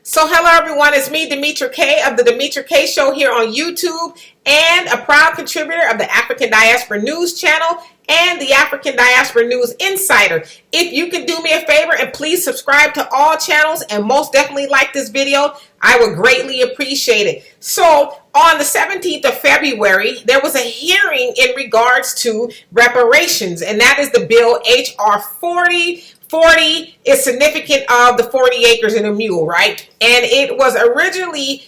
So hello everyone, it's me, Demetra Kaye of the Demetra Kaye Show here on YouTube and a proud contributor of the African Diaspora News channel and the African Diaspora News Insider. If you can do me a favor and please subscribe to all channels and most definitely like this video, I would greatly appreciate it. So on the 17th of February, there was a hearing in regards to reparations, and that is the bill HR 40. 40 is significant of the 40 acres and a mule, right? And it was originally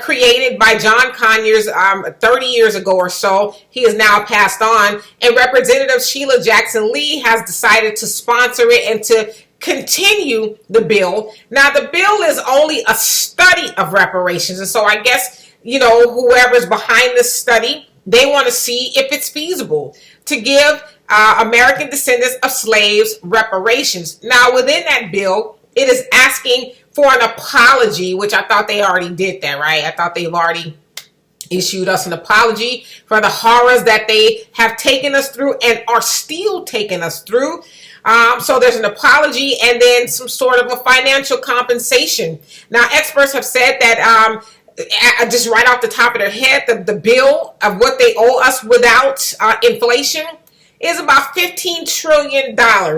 created by John Conyers 30 years ago or so. He is now passed on. And Representative Sheila Jackson Lee has decided to sponsor it and to continue the bill. Now, the bill is only a study of reparations. And so I guess, you know, whoever's behind this study, they want to see if it's feasible to give American descendants of slaves reparations. Now, within that bill, it is asking for an apology, which I thought they already did that, right? I thought they've already issued us an apology for the horrors that they have taken us through and are still taking us through. So there's an apology and then some sort of a financial compensation. Now, experts have said that just right off the top of their head, the bill of what they owe us without inflation is about $15 trillion.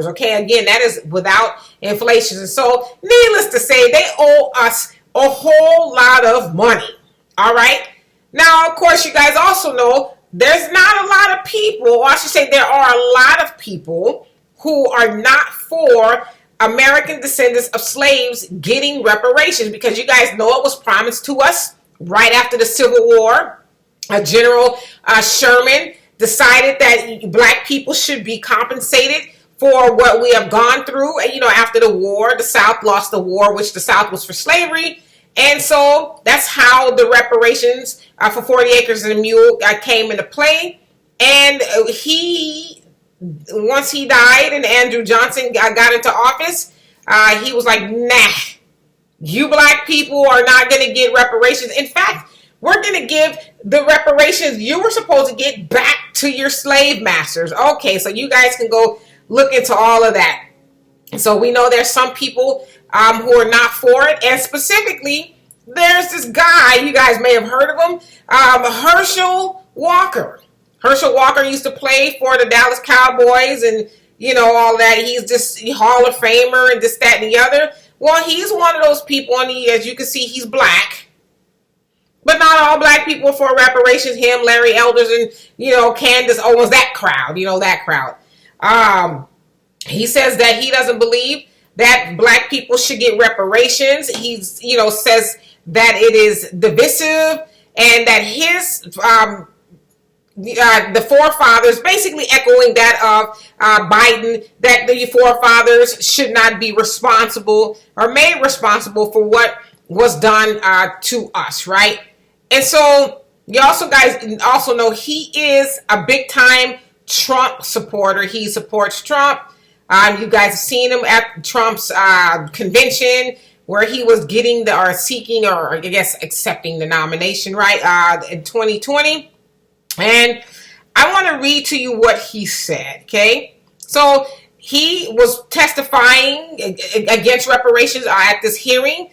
Okay, again, that is without inflation. And so, needless to say, they owe us a whole lot of money. All right. Now, of course, you guys also know there's not a lot of people, or I should say there are a lot of people who are not for American descendants of slaves getting reparations, because you guys know it was promised to us right after the Civil War. General Sherman decided that black people should be compensated for what we have gone through. You know, after the war, the South lost the war, which the South was for slavery. And so that's how the reparations for 40 acres and a mule came into play. And once he died and Andrew Johnson got into office, he was like, nah, you black people are not going to get reparations. In fact, we're going to give the reparations you were supposed to get back to your slave masters. Okay, so you guys can go look into all of that. So we know there's some people who are not for it. And specifically, there's this guy, you guys may have heard of him, Herschel Walker. Herschel Walker used to play for the Dallas Cowboys and, you know, all that. He's just Hall of Famer and this, that, and the other. Well, he's one of those people, and as you can see, he's black. But not all black people for reparations. Him, Larry Elders, and, you know, Candace Owens, that crowd, you know, that crowd. He says that he doesn't believe that black people should get reparations. He's, you know, says that it is divisive and that his, the forefathers, basically echoing that of Biden, that the forefathers should not be responsible or made responsible for what was done to us, right? And so you also guys also know he is a big time Trump supporter. He supports Trump. You guys have seen him at Trump's convention where he was getting seeking or I guess accepting the nomination, right, in 2020. And I want to read to you what he said, okay? So he was testifying against reparations at this hearing.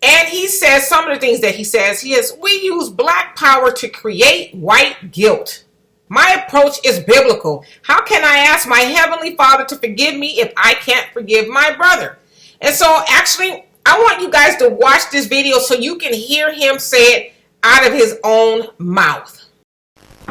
And he says some of the things that he says. We use black power to create white guilt. My approach is biblical. How can I ask my heavenly Father to forgive me if I can't forgive my brother? And so actually, I want you guys to watch this video so you can hear him say it out of his own mouth.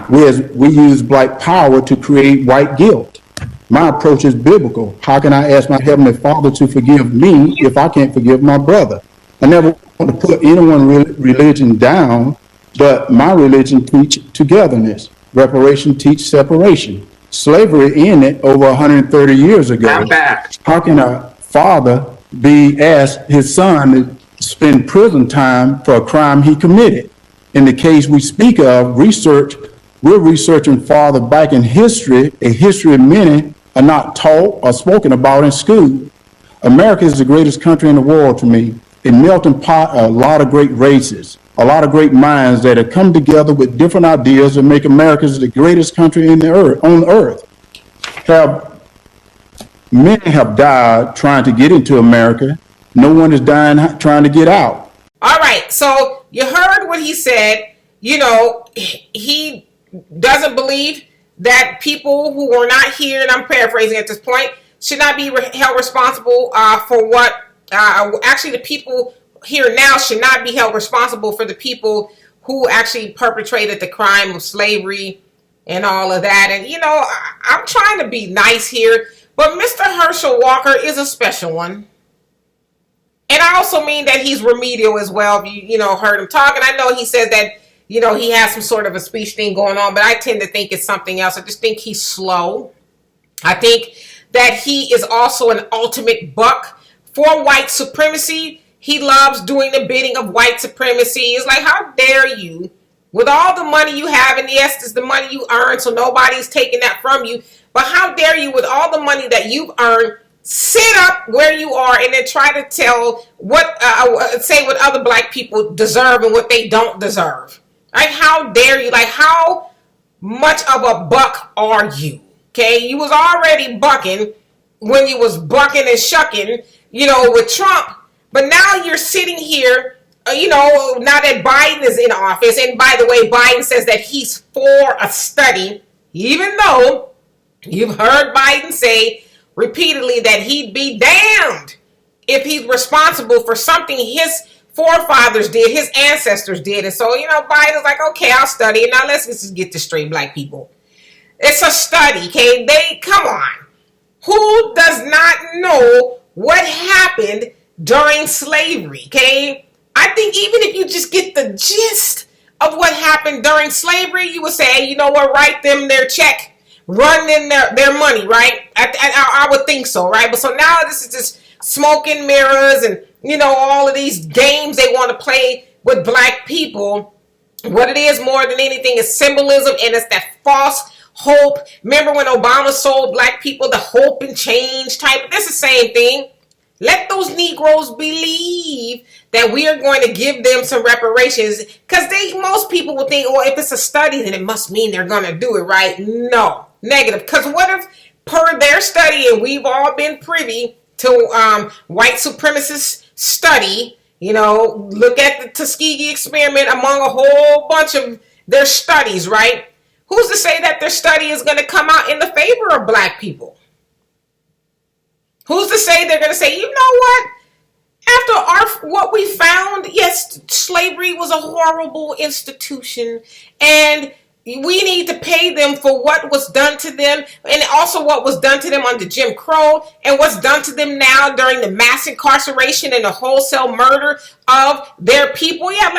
We use black power to create white guilt. My approach is biblical. How can I ask my heavenly Father to forgive me if I can't forgive my brother? I never want to put anyone's religion down, but my religion teaches togetherness. Reparation teaches separation. Slavery ended over 130 years ago. I'm back. How can a father be asked his son to spend prison time for a crime he committed? In the case we speak of, we're researching farther back in history, a history many are not taught or spoken about in school. America is the greatest country in the world to me. A melting pot of a lot of great races, a lot of great minds that have come together with different ideas to make America the greatest country on earth. Many have died trying to get into America, No one is dying trying to get out. All right, so you heard what he said. You know, he doesn't believe that people who are not here, and I'm paraphrasing at this point, should not be held responsible for what, actually the people here now should not be held responsible for the people who actually perpetrated the crime of slavery and all of that. And, you know, I'm trying to be nice here, but Mr. Herschel Walker is a special one. And I also mean that he's remedial as well. If you know, heard him talk, and I know he said that, you know, he has some sort of a speech thing going on, but I tend to think it's something else. I just think he's slow. I think that he is also an ultimate buck for white supremacy. He loves doing the bidding of white supremacy. It's like, how dare you, with all the money you have, and yes, it's the money you earn, so nobody's taking that from you, but how dare you, with all the money that you've earned, sit up where you are and then try to tell say what other black people deserve and what they don't deserve. Like, how dare you? Like, how much of a buck are you? Okay, you was already bucking when you was bucking and shucking, you know, with Trump, but now you're sitting here, you know, now that Biden is in office, and by the way, Biden says that he's for a study, even though you've heard Biden say repeatedly that he'd be damned if he's responsible for something his forefathers did, his ancestors did. And so, you know, Biden's like, okay, I'll study it. Now let's just get this straight, black people. It's a study, okay? Come on. Who does not know what happened during slavery, okay? I think even if you just get the gist of what happened during slavery, you would say, hey, you know what, write them their check. Run in their money, right? I would think so, right? But so now this is just smoke and mirrors and, you know, all of these games they want to play with black people. What it is more than anything is symbolism, and it's that false hope. Remember when Obama sold black people the hope and change type? It's the same thing. Let those Negroes believe that we are going to give them some reparations, because most people will think, well, if it's a study, then it must mean they're going to do it, right? No. Negative. Because what if, per their study, and we've all been privy to white supremacist study, you know, look at the Tuskegee experiment among a whole bunch of their studies, right? Who's to say that their study is going to come out in the favor of black people? Who's to say they're going to say, you know what? After what we found, yes, slavery was a horrible institution, and we need to pay them for what was done to them, and also what was done to them under Jim Crow, and what's done to them now during the mass incarceration and the wholesale murder of their people. Yeah,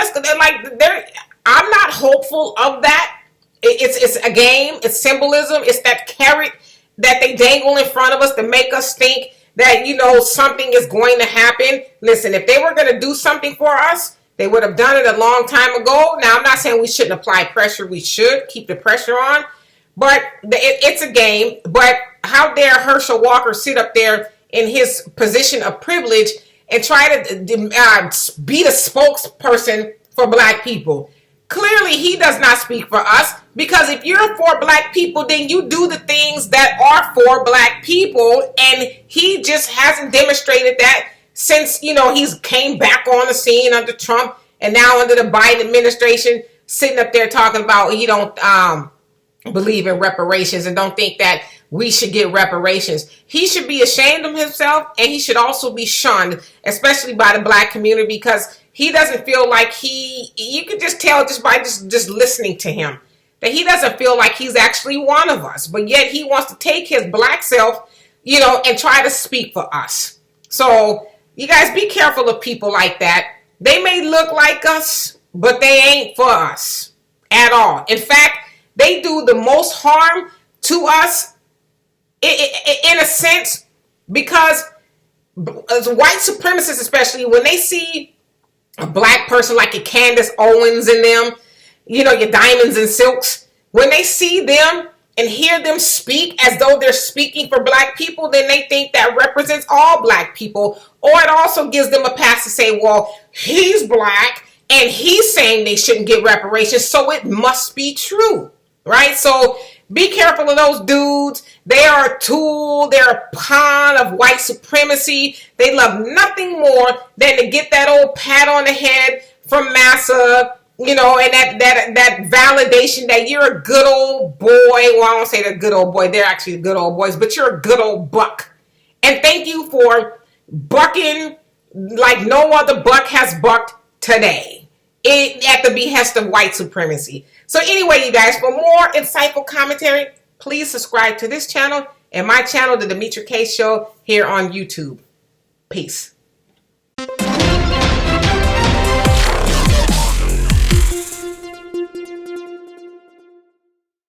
I'm not hopeful of that. It's a game. It's symbolism. It's that carrot that they dangle in front of us to make us think that, you know, something is going to happen. Listen, if they were going to do something for us, they would have done it a long time ago. Now, I'm not saying we shouldn't apply pressure. We should keep the pressure on. But it's a game. But how dare Herschel Walker sit up there in his position of privilege and try to be the spokesperson for black people? Clearly, he does not speak for us, because if you're for black people, then you do the things that are for black people, and he just hasn't demonstrated that since, you know, he's came back on the scene under Trump, and now under the Biden administration, sitting up there talking about he don't believe in reparations and don't think that we should get reparations. He should be ashamed of himself, and he should also be shunned, especially by the black community, because he doesn't feel like you can just tell just by just listening to him that he doesn't feel like he's actually one of us, but yet he wants to take his black self, you know, and try to speak for us. So you guys be careful of people like that. They may look like us, but they ain't for us at all. In fact, they do the most harm to us in a sense, because as white supremacists, especially when they see a black person like your Candace Owens and them, you know, your Diamonds and Silks, when they see them and hear them speak as though they're speaking for black people, then they think that represents all black people. Or it also gives them a pass to say, well, he's black and he's saying they shouldn't get reparations, so it must be true, right? So be careful of those dudes They are a tool, they're a pawn of white supremacy. They love nothing more than to get that old pat on the head from massa, you know, and that validation that you're a good old boy. Well, I won't say they're good old boy. They're actually good old boys, but you're a good old buck. And thank you for bucking like no other buck has bucked today at the behest of white supremacy. So anyway, you guys, for more insightful commentary, please subscribe to this channel and my channel, The Demetra Kaye Show, here on YouTube. Peace.